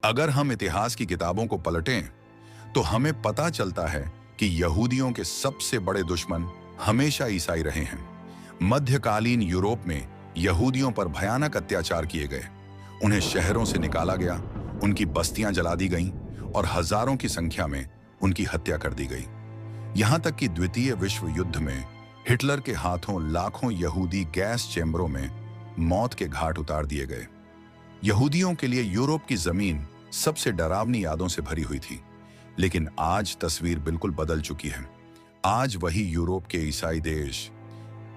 अगर हम इतिहास की किताबों को पलटें तो हमें पता चलता है कि यहूदियों के सबसे बड़े दुश्मन हमेशा ईसाई रहे हैं। मध्यकालीन यूरोप में यहूदियों पर भयानक अत्याचार किए गए। उन्हें शहरों से निकाला गया, उनकी बस्तियां जला दी गईं और हजारों की संख्या में उनकी हत्या कर दी गई। यहां तक कि द्वितीय विश्व युद्ध में हिटलर के हाथों लाखों यहूदी गैस चैम्बरों में मौत के घाट उतार दिए गए। यहूदियों के लिए यूरोप की जमीन सबसे डरावनी यादों से भरी हुई थी, लेकिन आज तस्वीर बिल्कुल बदल चुकी है। आज वही यूरोप के ईसाई देश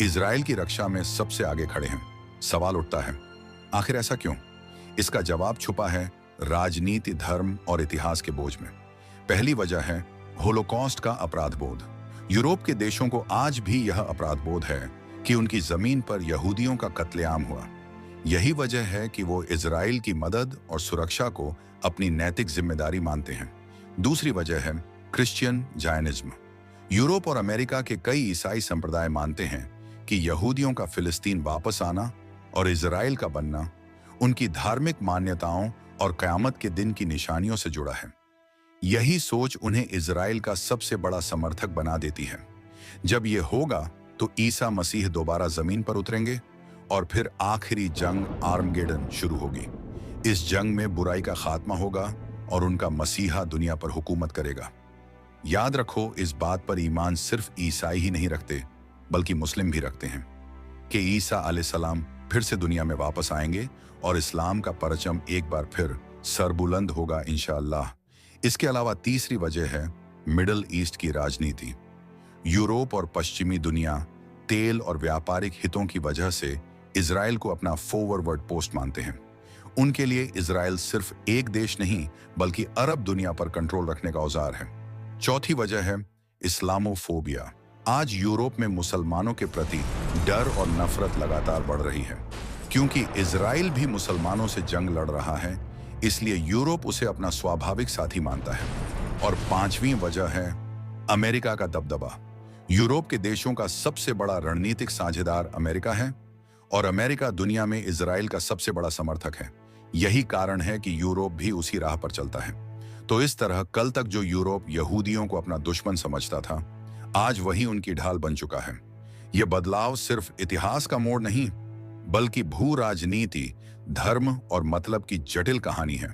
इजराइल की रक्षा में सबसे आगे खड़े हैं। सवाल उठता है, आखिर ऐसा क्यों? इसका जवाब छुपा है राजनीति, धर्म और इतिहास के बोझ में। पहली वजह है होलोकॉस्ट का अपराध बोध। यूरोप के देशों को आज भी यह अपराध बोध है कि उनकी जमीन पर यहूदियों का कत्लेआम हुआ। यही वजह है कि वो इजराइल की मदद और सुरक्षा को अपनी नैतिक जिम्मेदारी मानते हैं। दूसरी वजह है क्रिश्चियन जायनिज्म। यूरोप और अमेरिका के कई ईसाई संप्रदाय मानते हैं कि यहूदियों का फिलिस्तीन वापस आना और इजराइल का बनना उनकी धार्मिक मान्यताओं और कयामत के दिन की निशानियों से जुड़ा है। यही सोच उन्हें इजराइल का सबसे बड़ा समर्थक बना देती है। जब ये होगा तो ईसा मसीह दोबारा जमीन पर उतरेंगे और फिर आखिरी जंग आर्मगेडन शुरू होगी। इस जंग में बुराई का खात्मा होगा और उनका मसीहा दुनिया पर हुकूमत करेगा। याद रखो, इस बात पर ईमान सिर्फ ईसाई ही नहीं रखते बल्कि मुस्लिम भी रखते हैं कि ईसा अलैहिस्सलाम फिर से दुनिया में वापस आएंगे और इस्लाम का परचम एक बार फिर सरबुलंद होगा इंशाअल्लाह। इसके अलावा तीसरी वजह है मिडिल ईस्ट की राजनीति। यूरोप और पश्चिमी दुनिया तेल और व्यापारिक हितों की वजह से इजराइल को अपना फॉरवर्ड पोस्ट मानते हैं। उनके लिए इजराइल सिर्फ एक देश नहीं बल्कि अरब दुनिया पर कंट्रोल रखने का औजार है। चौथी वजह है इस्लामोफोबिया। आज यूरोप में मुसलमानों के प्रति डर और नफरत लगातार बढ़ रही है। क्योंकि इजराइल भी मुसलमानों से जंग लड़ रहा है, इसलिए यूरोप उसे अपना स्वाभाविक साथी मानता है। और पांचवी वजह है अमेरिका का दबदबा। यूरोप के देशों का सबसे बड़ा रणनीतिक साझेदार अमेरिका है और अमेरिका दुनिया में इजराइल का सबसे बड़ा समर्थक है। यही कारण है कि यूरोप भी उसी राह पर चलता है। तो इस तरह कल तक जो यूरोप यहूदियों को अपना दुश्मन समझता था, आज वही उनकी ढाल बन चुका है। यह बदलाव सिर्फ इतिहास का मोड़ नहीं बल्कि भू राजनीति, धर्म और मतलब की जटिल कहानी है।